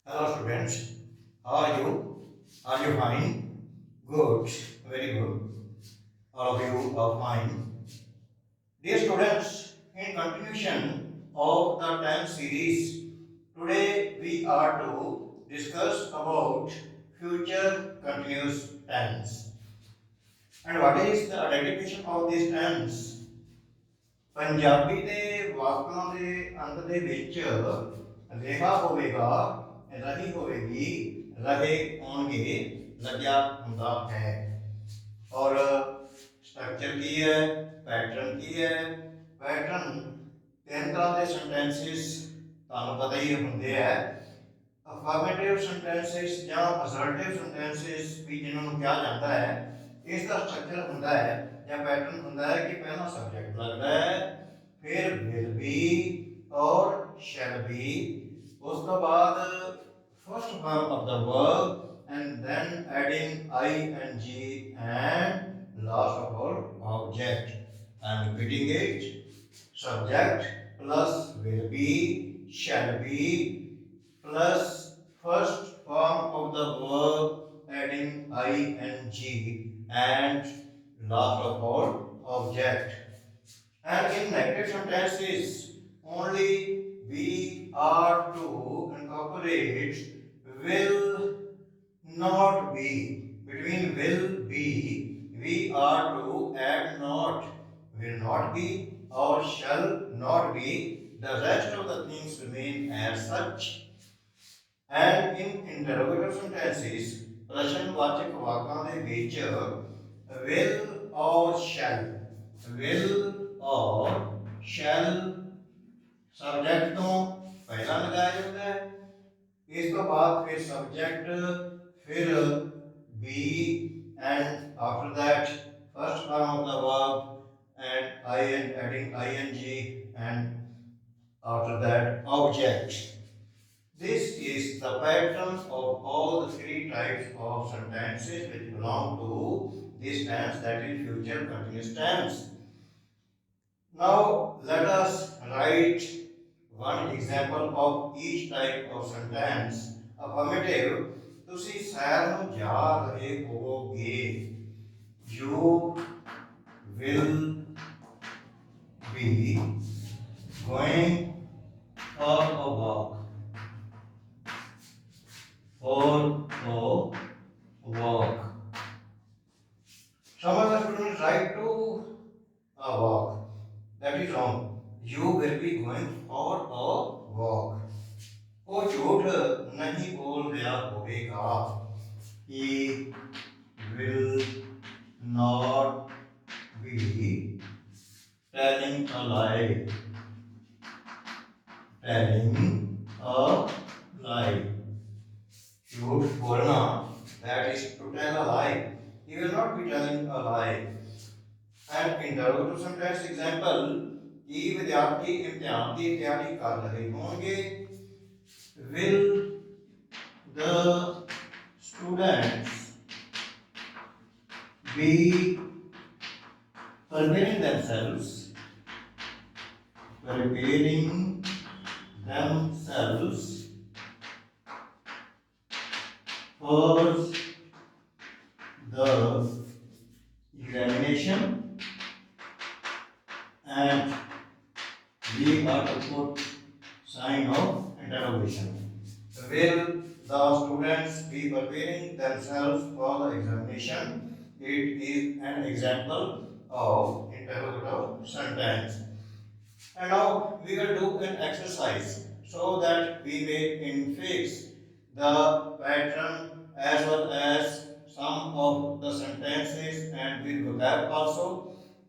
Hello students, how are you? Are you fine? Good, very good. All of you are fine. Dear students, in continuation of the time series, today we are to discuss about future continuous tense. And what is the identification of these tense? Punjabi ਦੇ ਵਾਕਾਂ ਦੇ ਅੰਤ ਦੇ ਵਿੱਚ ਰਿਹਾ ਹੋਵੇਗਾ, ਰਹੀ ਹੋਵੇਗੀ, ਰਹੇ ਹੋਣਗੇ ਲੱਗਿਆ ਹੁੰਦਾ ਹੈ। ਔਰ ਸਟਰਕਚਰ ਕੀ ਹੈ, ਪੈਟਰਨ ਕੀ ਹੈ? ਪੈਟਰਨ ਤਿੰਨ ਤਰ੍ਹਾਂ ਦੇ ਸੈਂਟੈਂਸਿਸ ਤੁਹਾਨੂੰ ਪਤਾ ਹੀ ਹੁੰਦੇ ਹੈ। ਅਫਰਮੇਟਿਵ ਸੈਂਟੈਂਸਿਸ ਜਾਂ ਅਸਰਟਿਵ ਸੈਂਟੈਂਸਿਸ ਵੀ ਜਿਨ੍ਹਾਂ ਨੂੰ ਕਿਹਾ ਜਾਂਦਾ ਹੈ। ਇਸ ਦਾ ਸਟਰਕਚਰ ਹੁੰਦਾ ਹੈ ਜਾਂ ਪੈਟਰਨ ਹੁੰਦਾ ਹੈ ਕਿ ਪਹਿਲਾਂ ਸਬਜੈਕਟ ਲੱਗਦਾ ਹੈ, फिर will be और shall be, उसके बाद first form of the verb and then adding ing and last of all object. I am repeating it: subject plus will be, shall be plus first form of the verb adding ing and last of all object. And in negative sentences, only we are to incorporate will not be. Between will be, we are to add not. Will not be or shall not be. The rest of the things remain as such. And in interrogative sentences, प्रश्नवाचक वाक्यों ਦੇ ਵਿੱਚ will or shall subject तो पहला लगाया जाता है, इस तो बाद फिर सब्जेक्ट, फिर be and after that first form of the verb and I and adding ing and after that object. This is the pattern of all the three types of sentences which belong to this tense, that is future continuous tense. Now let us write one example of each type of sentence. Affirmative, ਤੁਸੀਂ ਸੈਰ ਨੂੰ ਜਾ ਰਹੇ ਹੋਵੋਗੇ, you will be going for a walk, for a walk. Some of the students write to a walk. That is wrong. You will be going for a walk. ਉਹ ਝੂਠ ਨਹੀਂ ਬੋਲ ਰਿਹਾ ਹੋਵੇਗਾ, he will not be telling a lie, ਝੂਠ बोलना, that is to tell a lie. He will not be telling a lie. And interrogative sentence example, कि विद्यार्थी इम्तिहान की तैयारी कर रहे होंगे, will the students be preparing themselves for the examination, and we are to put sign of interrogation. Will the students be preparing themselves for the examination? It is an example of interrogative sentence. And now we will do an exercise so that we may infix the pattern as well as some of the sentences and with vocab also,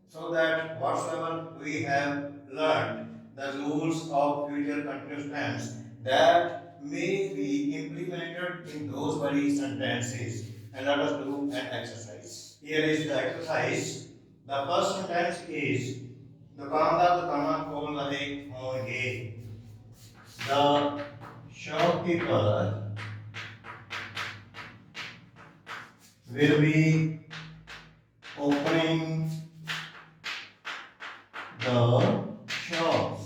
so that whatsoever we have learned, the rules of future continuous tense, that may be implemented in those very sentences. And let us do an exercise. Here is the exercise. The first sentence is दुकानदार दुकाना खोल रहे होंगे, the shopkeeper will be opening the shops.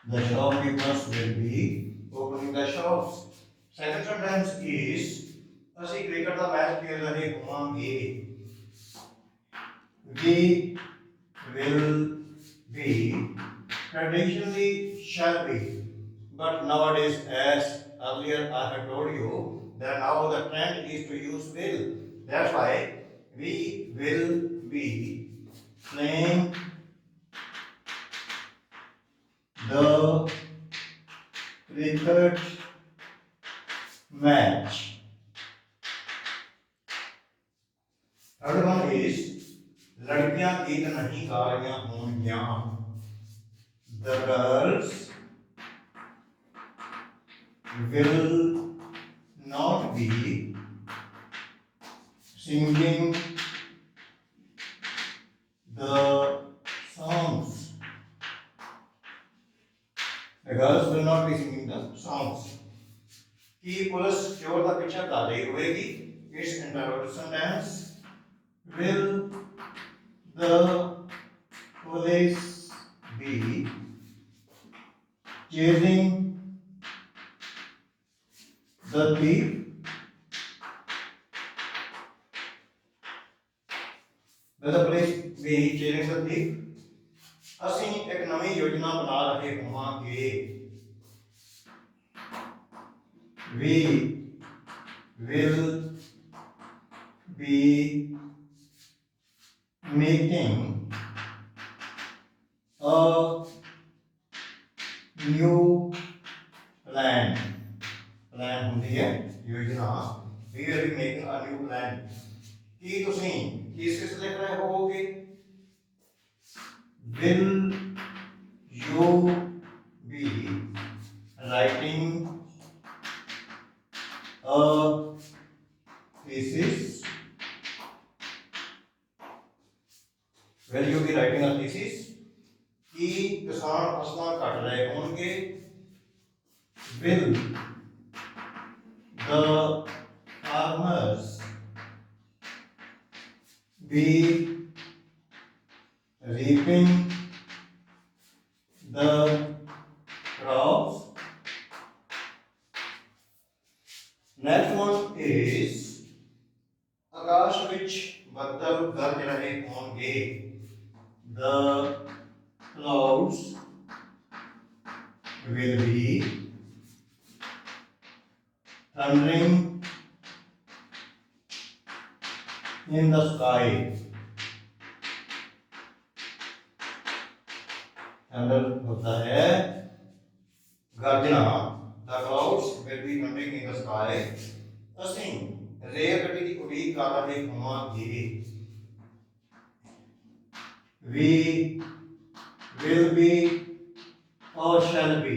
The shop shopkeepers will be opening the shops. Second sentence is ਅਸੀਂ cricket ਦਾ match ਖੇਡ ਰਹੇ ਹੋਵਾਂਗੇ. We will be, traditionally shall be, but nowadays, as earlier I have told you, that now the trend is to use will. That's why we will be playing the cricket match. Third one is लड़कियां गीत नहीं गा रही होंगियां. The girls will not be singing the songs. The girls will not be singing the songs. कि police चोर का पीछा कर रही होगी. Its interrogative sentence. Will the police be chasing the thief? Will the police be chasing the thief? ਅਸੀਂ ਇੱਕ ਨਵੀਂ ਯੋਜਨਾ ਬਣਾ ਰਹੇ ਹੋਵਾਂਗੇ. We will be making a new plan. Plan ਹੁੰਦੀ ਹੈ ਯੋਜਨਾ. We will be making a new plan. ਕੀ ਤੁਸੀਂ ਕਿਸ ਲਿਖ ਰਹੇ ਹੋਵੋਗੇ? Will you be writing a thesis? Will you be writing a thesis? कि किसान फसलां कट रहे होंगे. Will the farmers be reaping the crops? Next one is आकाश विच बदल गरज रहे होंगे. The clouds will be thundering in the sky. Thunder होता है गर्जना. The clouds will be thundering in the sky. ਅਸੀਂ ਰੇਲ ਗੱਡੀ ਦੀ ਉਡੀਕ ਕਰ ਰਹੇ ਹੋਵਾਂਗੇ. We will be or shall be,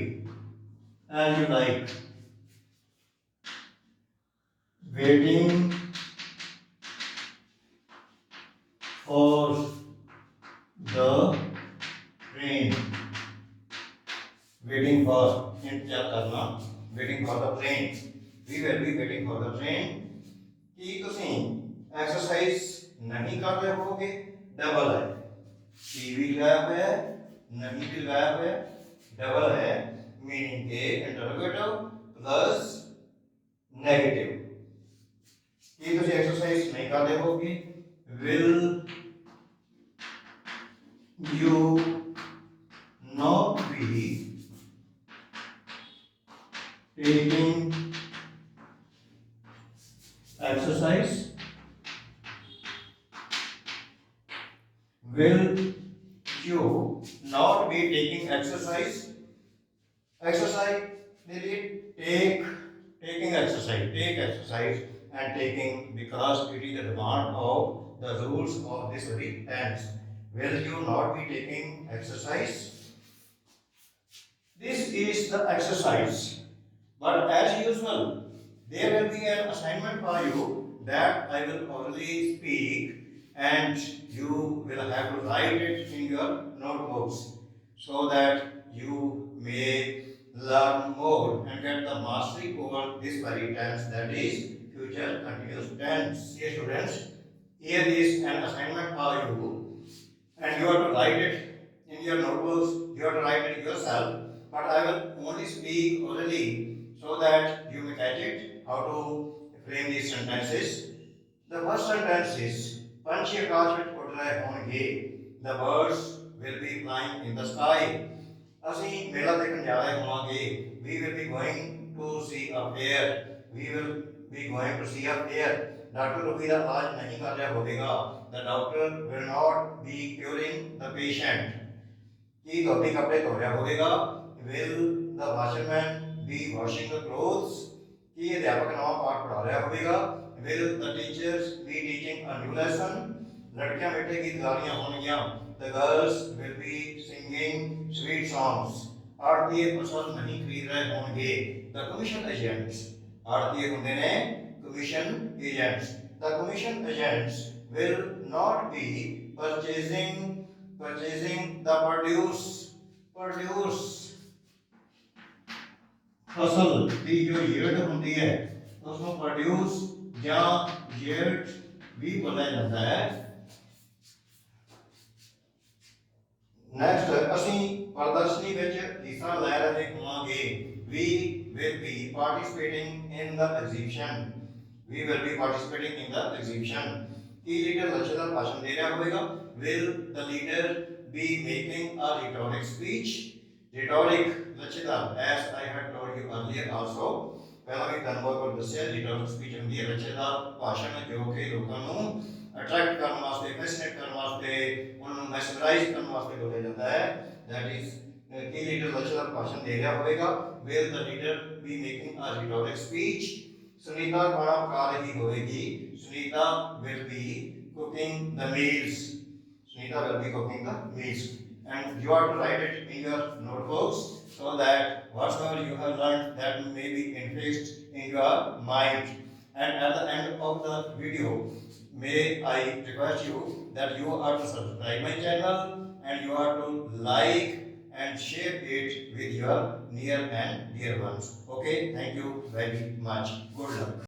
as you like, waiting for the train. Waiting for इंतजार करना. Waiting for the train. We will be waiting for the train. कि ਤੁਸੀਂ एक्सरसाइज नहीं कर रहे होगे. डबल है. टीवी लगाया हुआ है, नहीं भी लगाया हुआ है, डबल है. मीनिंग के इंटरोगेटिव प्लस नेगेटिव. कि तुम एक्सरसाइज नहीं कर रहे होगे. Will you not be taking exercise. Will you not be taking exercise? Exercise, taking exercise, take exercise and taking, because it is the demand of the rules of this very tense. Will you not be taking exercise? This is the exercise. But as usual, there will be an assignment for you that I will only speak and you will have to write it in your notebooks so that you may learn more and get the mastery over this very tense, that is future continuous tense. Dear students, here is an assignment for you and you have to write it in your notebooks. You have to write it yourself but I will only speak orally so that you may catch it. How to frame these sentences? The first sentence is ਪੰਛੀ ਆਕਾਸ਼ ਵਿੱਚ ਉੱਡ ਰਹੇ ਹੋਣਗੇ. The birds will be flying in the sky. ਅਸੀਂ ਮੇਲਾ ਦੇਖਣ ਜਾ ਰਹੇ ਹੋਵਾਂਗੇ. We will be going to see a fair. We will be going to see a fair. Doctor ਰੋਗੀ ਦਾ ਇਲਾਜ ਨਹੀਂ ਕਰ ਰਿਹਾ ਹੋਵੇਗਾ. The doctor will not be curing the patient. ਕੀ ਧੋਬੀ ਕੱਪੜੇ ਧੋ ਰਿਹਾ ਹੋਵੇਗਾ. Will the washerman be washing the clothes? ਕੀ ਅਧਿਆਪਕ ਨਵਾਂ ਪਾਠ ਪੜ੍ਹਾ ਰਿਹਾ ਹੋਵੇਗਾ. Will the teachers be teaching a new lesson? ਲੜਕੀਆਂ ਮਿੱਠੇ ਗੀਤ ਗਾ ਰਹੀਆਂ ਹੋਣਗੀਆਂ. The girls will be singing sweet songs. ਆੜਤੀਏ ਫਸਲ ਨਹੀਂ ਖਰੀਦ ਰਹੇ ਹੋਣਗੇ. The commission agents. ਆੜਤੀਏ ਹੁੰਦੇ ਨੇ commission agents. The commission agents will not be purchasing the produce ਫਸਲ ਦੀ ਜੋ yield ਹੁੰਦੀ ਹੈ ਉਸ ਨੂੰ produce ਜਾਂ yield ਵੀ ਬੋਲਿਆ ਜਾਂਦਾ ਹੈ. ਨੈਕਸਟ ਅਸੀਂ ਪ੍ਰਦਰਸ਼ਨੀ ਵਿੱਚ ਹਿੱਸਾ ਲੈ ਰਹੇ ਹੋਵਾਂਗੇ. We will be participating in the exhibition. We will be participating in the exhibition. ਕੀ ਲੀਡਰ ਲੱਛੇਦਾਰ ਭਾਸ਼ਣ ਦੇ ਰਿਹਾ ਹੋਵੇਗਾ. Will the leader be making a rhetoric speech? Rhetoric ਲੱਛੇਦਾਰ, as I had told you earlier also. ਪਹਿਲਾਂ ਵੀ ਤੁਹਾਨੂੰ ਬਹੁਤ ਵਾਰ ਦੱਸਿਆ rhetoric speech ਹੁੰਦੀ ਹੈ ਲੱਛੇਦਾਰ ਭਾਸ਼ਣ ਜੋ ਕਿ ਲੋਕਾਂ ਨੂੰ ਅਟਰੈਕਟ ਕਰਨ ਵਾਸਤੇ, ਫੈਸੀਨੇਟ ਕਰਨ ਵਾਸਤੇ, ਉਹਨਾਂ ਨੂੰ ਮੈਸਮਰਾਈਜ਼ ਕਰਨ ਵਾਸਤੇ ਬੋਲਿਆ ਜਾਂਦਾ ਹੈ. That is ਕੀ ਲੀਡਰ ਲੱਛੇਦਾਰ ਭਾਸ਼ਣ ਦੇ ਰਿਹਾ ਹੋਵੇਗਾ. Will the leader be making a rhetoric speech? Sunita ਖਾਣਾ ਪਕਾ ਰਹੀ ਹੋਵੇਗੀ. Sunita will be cooking the meals. Sunita will be cooking the meals. And you are to write it in your notebooks so that whatever you have learned that may be infixed in your mind. And at the end of the video, may I request you that you are to subscribe my channel and you are to like and share it with your near and dear ones. Okay, thank you very much. Good luck.